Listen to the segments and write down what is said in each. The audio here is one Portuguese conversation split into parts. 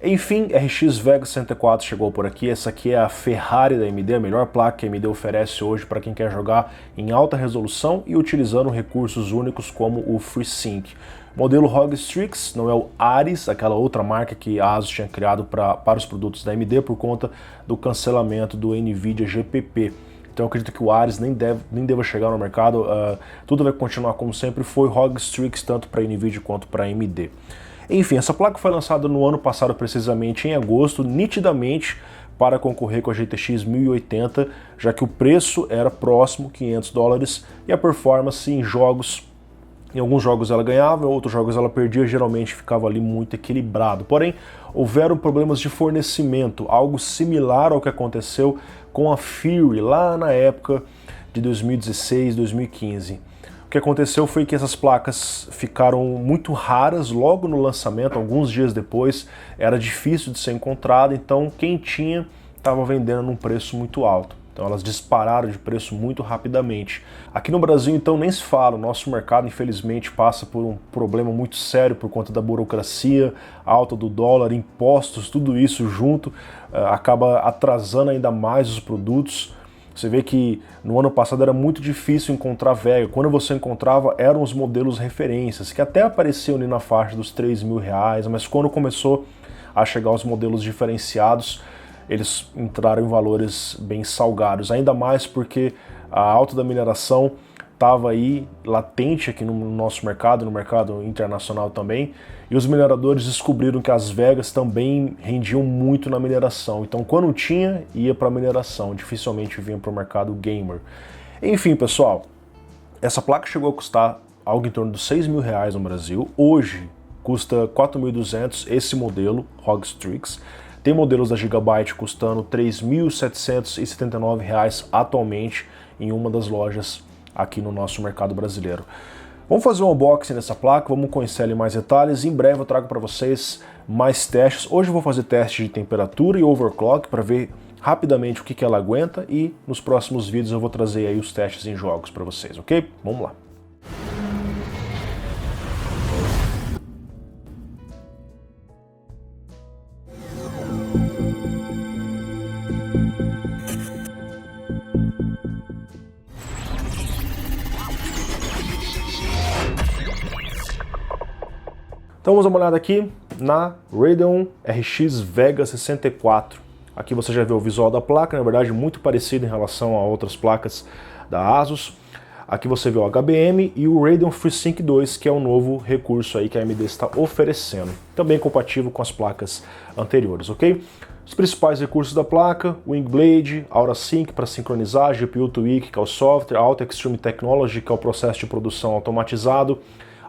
Enfim, RX Vega 64 chegou por aqui. Essa aqui é a Ferrari da AMD, a melhor placa que a AMD oferece hoje para quem quer jogar em alta resolução e utilizando recursos únicos como o FreeSync. Modelo ROG Strix, não é o Ares, aquela outra marca que a ASUS tinha criado para os produtos da AMD por conta do cancelamento do NVIDIA GPP. Então eu acredito que o Ares nem deva chegar no mercado, tudo vai continuar como sempre foi, ROG Strix tanto para NVIDIA quanto para AMD. Enfim, essa placa foi lançada no ano passado, precisamente em agosto, nitidamente para concorrer com a GTX 1080, já que o preço era próximo, $500, e a performance em alguns jogos ela ganhava, em outros jogos ela perdia, geralmente ficava ali muito equilibrado. Porém, houveram problemas de fornecimento, algo similar ao que aconteceu com a Fury lá na época de 2016, 2015. O que aconteceu foi que essas placas ficaram muito raras logo no lançamento, alguns dias depois, era difícil de ser encontrada, então quem tinha estava vendendo num preço muito alto. Então elas dispararam de preço muito rapidamente. Aqui no Brasil, então, nem se fala, o nosso mercado, infelizmente, passa por um problema muito sério por conta da burocracia, alta do dólar, impostos, tudo isso junto, acaba atrasando ainda mais os produtos. Você vê que no ano passado era muito difícil encontrar Vega. Quando você encontrava, eram os modelos referências, que até apareciam ali na faixa dos R$3.000, mas quando começou a chegar os modelos diferenciados, eles entraram em valores bem salgados. Ainda mais porque a alta da mineração estava aí latente aqui no nosso mercado, no mercado internacional também, e os mineradores descobriram que as Vegas também rendiam muito na mineração. Então, quando tinha, ia para a mineração, dificilmente vinha para o mercado gamer. Enfim, pessoal, essa placa chegou a custar algo em torno dos R$6.000 no Brasil. Hoje custa R$4.200 esse modelo ROG Strix. Tem modelos da Gigabyte custando R$3.779 atualmente em uma das lojas aqui no nosso mercado brasileiro. Vamos fazer um unboxing dessa placa, vamos conhecer ela em mais detalhes. Em breve eu trago para vocês mais testes. Hoje eu vou fazer teste de temperatura e overclock para ver rapidamente o que ela aguenta, e nos próximos vídeos eu vou trazer aí os testes em jogos para vocês, ok? Vamos lá. Então vamos dar uma olhada aqui na Radeon RX Vega 64. Aqui você já vê o visual da placa, na verdade muito parecido em relação a outras placas da ASUS. Aqui você vê o HBM e o Radeon FreeSync 2, que é um novo recurso aí que a AMD está oferecendo. Também compatível com as placas anteriores, ok? Os principais recursos da placa: Wingblade, AuraSync para sincronizar, GPU Tweak, que é o software, Alta Extreme Technology, que é o processo de produção automatizado,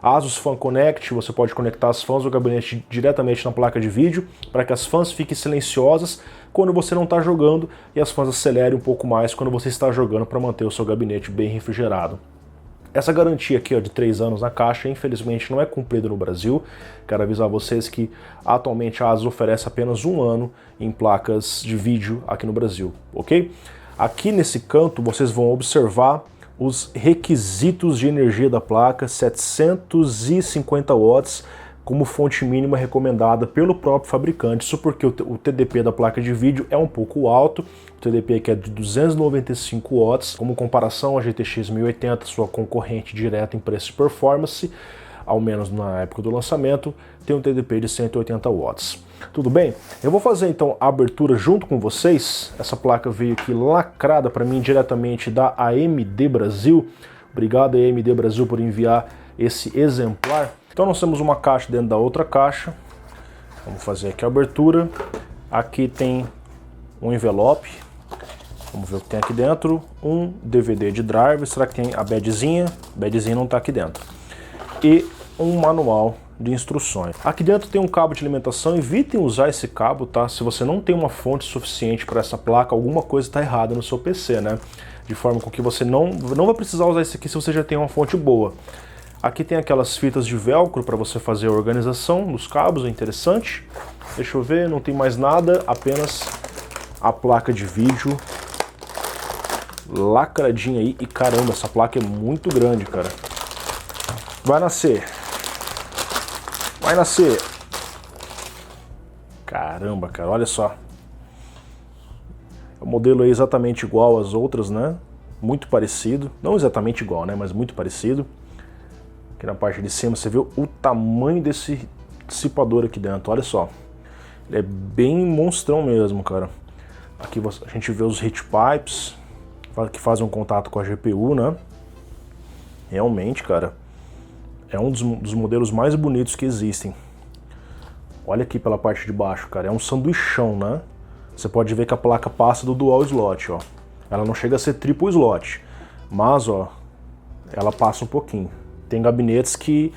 ASUS Fan Connect, você pode conectar as fãs do gabinete diretamente na placa de vídeo para que as fãs fiquem silenciosas quando você não está jogando e as fãs acelerem um pouco mais quando você está jogando, para manter o seu gabinete bem refrigerado. Essa garantia aqui, ó, de 3 anos na caixa, infelizmente não é cumprida no Brasil. Quero avisar vocês que atualmente a ASUS oferece apenas 1 ano em placas de vídeo aqui no Brasil, ok? Aqui nesse canto vocês vão observar os requisitos de energia da placa: 750 watts como fonte mínima recomendada pelo próprio fabricante. Isso porque o TDP da placa de vídeo é um pouco alto, o TDP aqui é de 295 watts, como comparação à GTX 1080, sua concorrente direta em preço e performance, ao menos na época do lançamento, tem um TDP de 180 watts. Tudo bem? Eu vou fazer então a abertura junto com vocês. Essa placa veio aqui lacrada para mim diretamente da AMD Brasil. Obrigado AMD Brasil por enviar esse exemplar. Então nós temos uma caixa dentro da outra caixa. Vamos fazer aqui a abertura. Aqui tem um envelope. Vamos ver o que tem aqui dentro. Um DVD de driver. Será que tem a badzinha? A badzinha não está aqui dentro. E um manual de instruções. Aqui dentro tem um cabo de alimentação. Evitem usar esse cabo, tá? Se você não tem uma fonte suficiente para essa placa, alguma coisa está errada no seu PC, né? De forma com que você não vai precisar usar esse aqui se você já tem uma fonte boa. Aqui tem aquelas fitas de velcro para você fazer a organização dos cabos, é interessante. Deixa eu ver, não tem mais nada, apenas a placa de vídeo lacradinha aí. E caramba, essa placa é muito grande, cara. Vai nascer. Vai nascer. Caramba, cara, olha só. O modelo é exatamente igual às outras, né? Muito parecido. Não exatamente igual, né? Mas muito parecido. Aqui na parte de cima você vê o tamanho desse dissipador aqui dentro, olha só. Ele é bem monstrão mesmo, cara. Aqui a gente vê os heat pipes que fazem um contato com a GPU, né? Realmente, cara, é um dos modelos mais bonitos que existem. Olha aqui pela parte de baixo, cara, é um sanduichão, né? Você pode ver que a placa passa do dual slot, ó. Ela não chega a ser triplo slot, mas, ó, ela passa um pouquinho. Tem gabinetes que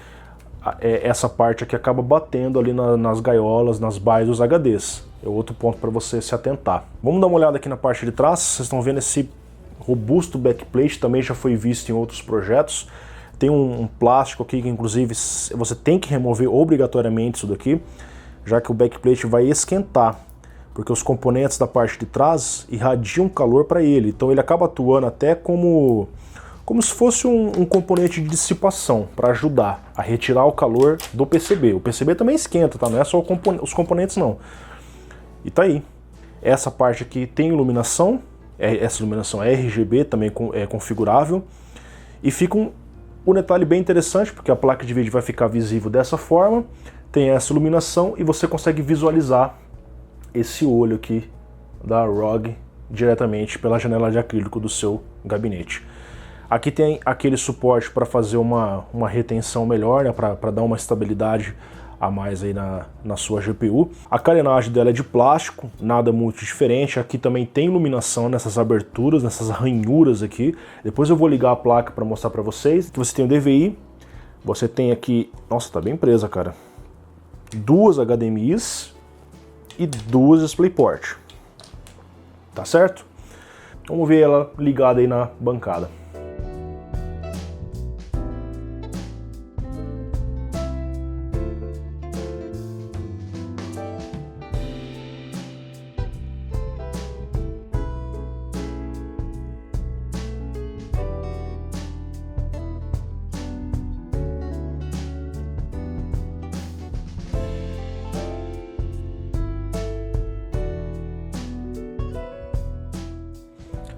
essa parte aqui acaba batendo ali nas gaiolas, nas baias dos HDs. É outro ponto para você se atentar. Vamos dar uma olhada aqui na parte de trás. Vocês estão vendo esse robusto backplate, também já foi visto em outros projetos. Tem um plástico aqui que inclusive você tem que remover obrigatoriamente isso daqui, já que o backplate vai esquentar, porque os componentes da parte de trás irradiam calor para ele. Então ele acaba atuando até como se fosse um componente de dissipação, para ajudar a retirar o calor do PCB. O PCB também esquenta, tá? Não é só os componentes não. E tá aí. Essa parte aqui tem iluminação, essa iluminação é RGB, também é configurável. E fica um detalhe bem interessante, porque a placa de vídeo vai ficar visível dessa forma, tem essa iluminação e você consegue visualizar esse olho aqui da ROG diretamente pela janela de acrílico do seu gabinete. Aqui tem aquele suporte para fazer uma retenção melhor, né, para dar uma estabilidade a mais aí na sua GPU. A carenagem dela é de plástico, nada muito diferente. Aqui também tem iluminação nessas aberturas, nessas ranhuras aqui. Depois eu vou ligar a placa para mostrar para vocês. Aqui você tem o DVI, você tem aqui... Nossa, tá bem presa, cara. Duas HDMIs e duas DisplayPort. Tá certo? Vamos ver ela ligada aí na bancada.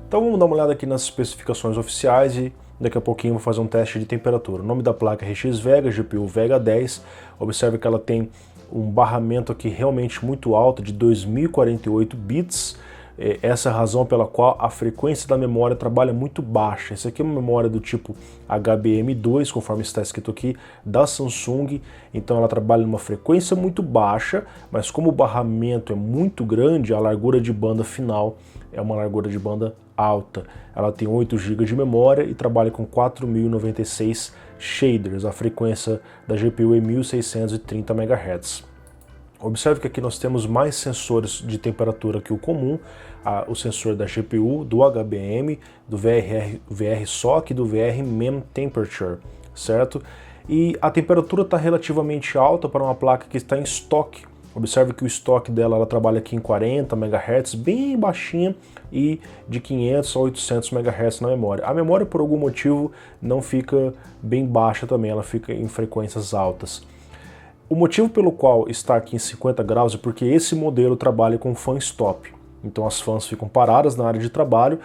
Então vamos dar uma olhada aqui nas especificações oficiais e daqui a pouquinho vou fazer um teste de temperatura. O nome da placa é RX Vega, GPU Vega 10. Observe que ela tem um barramento aqui realmente muito alto, de 2048 bits. Essa é a razão pela qual a frequência da memória trabalha muito baixa. Essa aqui é uma memória do tipo HBM2, conforme está escrito aqui, da Samsung. Então ela trabalha numa frequência muito baixa, mas como o barramento é muito grande, a largura de banda final é uma largura de banda alta. Ela tem 8 GB de memória e trabalha com 4096 shaders. A frequência da GPU é 1630 MHz. Observe que aqui nós temos mais sensores de temperatura que o comum, o sensor da GPU, do HBM, do VR-SOC e do VR Mean Temperature, certo? E a temperatura está relativamente alta para uma placa que está em estoque. Observe que o estoque dela, ela trabalha aqui em 40 MHz, bem baixinha, e de 500 a 800 MHz na memória. A memória, por algum motivo, não fica bem baixa também, ela fica em frequências altas. O motivo pelo qual está aqui em 50 graus é porque esse modelo trabalha com fan stop. Então as fãs ficam paradas na área de trabalho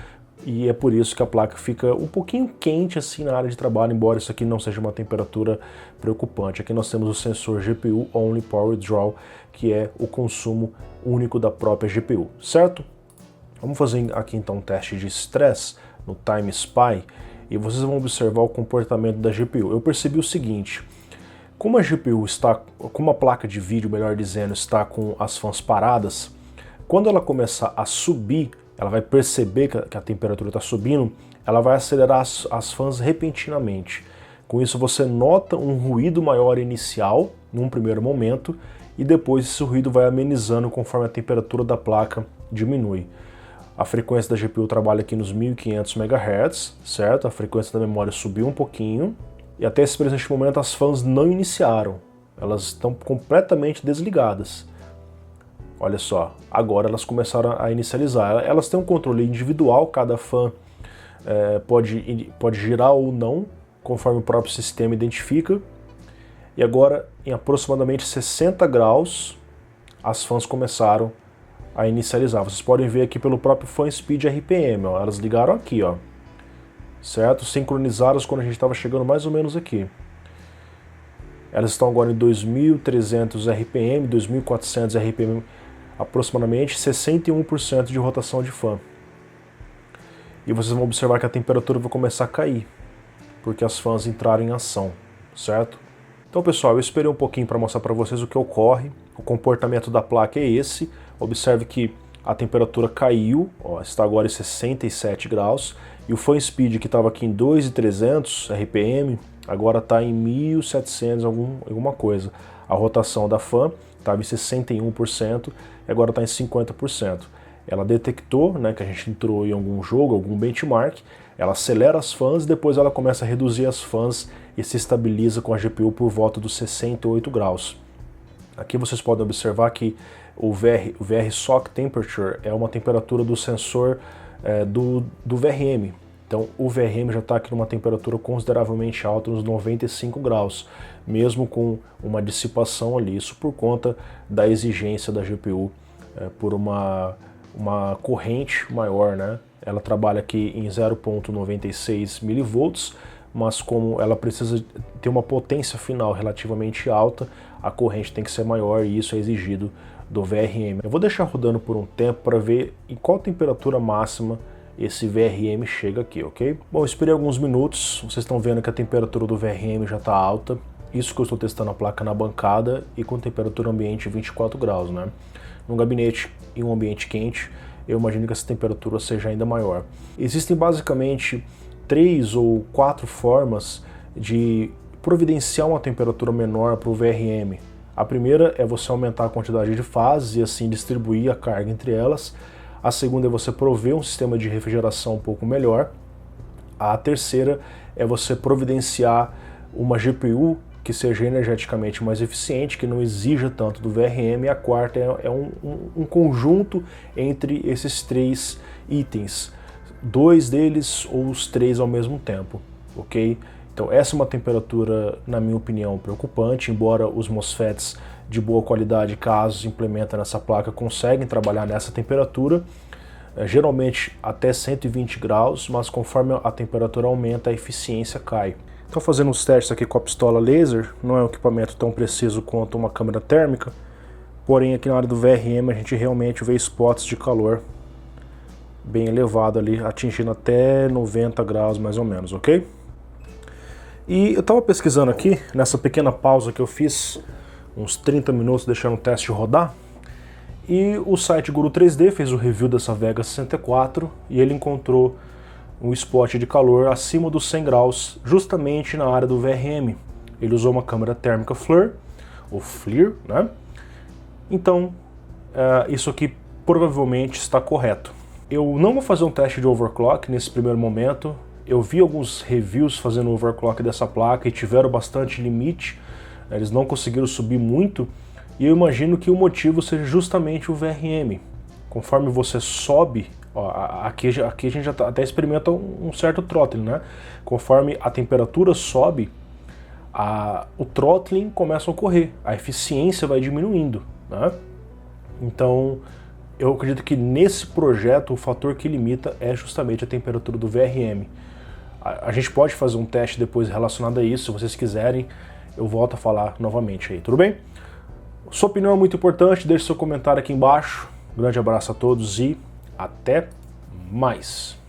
e é por isso que a placa fica um pouquinho quente assim na área de trabalho, embora isso aqui não seja uma temperatura preocupante. Aqui nós temos o sensor GPU Only Power Draw, que é o consumo único da própria GPU, certo? Vamos fazer aqui então um teste de stress no Time Spy e vocês vão observar o comportamento da GPU. Eu percebi o seguinte: como a GPU está, como a placa de vídeo, melhor dizendo, está com as fãs paradas, quando ela começar a subir, ela vai perceber que a temperatura está subindo, ela vai acelerar as fãs repentinamente. Com isso você nota um ruído maior inicial, num primeiro momento, e depois esse ruído vai amenizando conforme a temperatura da placa diminui. A frequência da GPU trabalha aqui nos 1500 MHz, certo? A frequência da memória subiu um pouquinho, e até esse presente momento as fãs não iniciaram, elas estão completamente desligadas. Olha só, agora elas começaram a inicializar. Elas têm um controle individual, cada fã pode girar ou não, conforme o próprio sistema identifica. E agora, em aproximadamente 60 graus, as fãs começaram a inicializar. Vocês podem ver aqui pelo próprio Fan Speed RPM, ó, elas ligaram aqui, ó, certo? Sincronizadas quando a gente estava chegando mais ou menos aqui. Elas estão agora em 2.300 RPM, 2.400 RPM aproximadamente, 61% de rotação de fan. E vocês vão observar que a temperatura vai começar a cair, porque as fãs entraram em ação, certo? Então, pessoal, eu esperei um pouquinho para mostrar para vocês o que ocorre. O comportamento da placa é esse. Observe que a temperatura caiu, ó, está agora em 67 graus, e o fan speed que estava aqui em 2.300 RPM, agora está em 1.700 alguma coisa. A rotação da fan estava em 61% e agora está em 50%. Ela detectou, né, que a gente entrou em algum jogo, algum benchmark, ela acelera as fãs e depois ela começa a reduzir as fãs e se estabiliza com a GPU por volta dos 68 graus. Aqui vocês podem observar que o VR Sock Temperature é uma temperatura do sensor do VRM. Então o VRM já está aqui numa temperatura consideravelmente alta, nos 95 graus, mesmo com uma dissipação ali. Isso por conta da exigência da GPU por uma corrente maior, né? Ela trabalha aqui em 0.96 mV, mas como ela precisa ter uma potência final relativamente alta, a corrente tem que ser maior e isso é exigido do VRM. Eu vou deixar rodando por um tempo para ver em qual temperatura máxima esse VRM chega aqui, ok? Bom, eu esperei alguns minutos, vocês estão vendo que a temperatura do VRM já está alta. Isso que eu estou testando a placa na bancada e com temperatura ambiente 24 graus, né? Num gabinete em um ambiente quente, eu imagino que essa temperatura seja ainda maior. Existem basicamente 3 ou 4 formas de providenciar uma temperatura menor para o VRM. A primeira é você aumentar a quantidade de fases e assim distribuir a carga entre elas. A segunda é você prover um sistema de refrigeração um pouco melhor. A terceira é você providenciar uma GPU que seja energeticamente mais eficiente, que não exija tanto do VRM. E a quarta é um conjunto entre esses 3 itens, 2 deles ou os 3 ao mesmo tempo, ok? Então essa é uma temperatura, na minha opinião, preocupante, embora os MOSFETs de boa qualidade, caso implementem nessa placa, conseguem trabalhar nessa temperatura, geralmente até 120 graus, mas conforme a temperatura aumenta, a eficiência cai. Estou fazendo os testes aqui com a pistola laser, não é um equipamento tão preciso quanto uma câmera térmica, porém aqui na área do VRM a gente realmente vê spots de calor bem elevado ali, atingindo até 90 graus mais ou menos, ok? E eu estava pesquisando aqui, nessa pequena pausa que eu fiz, uns 30 minutos deixando o teste rodar, e o site Guru 3D fez o review dessa Vega 64 e ele encontrou um spot de calor acima dos 100 graus, justamente na área do VRM. Ele usou uma câmera térmica FLIR, ou FLIR, né? Então, isso aqui provavelmente está correto. Eu não vou fazer um teste de overclock nesse primeiro momento. Eu vi alguns reviews fazendo overclock dessa placa e tiveram bastante limite, eles não conseguiram subir muito, e eu imagino que o motivo seja justamente o VRM. Conforme você sobe, ó, aqui a gente já até experimenta um certo throttling, né? Conforme a temperatura sobe, o throttling começa a ocorrer, a eficiência vai diminuindo, né? Então, eu acredito que nesse projeto o fator que limita é justamente a temperatura do VRM. A gente pode fazer um teste depois relacionado a isso, se vocês quiserem, eu volto a falar novamente aí, tudo bem? Sua opinião é muito importante, deixe seu comentário aqui embaixo. Um grande abraço a todos e até mais!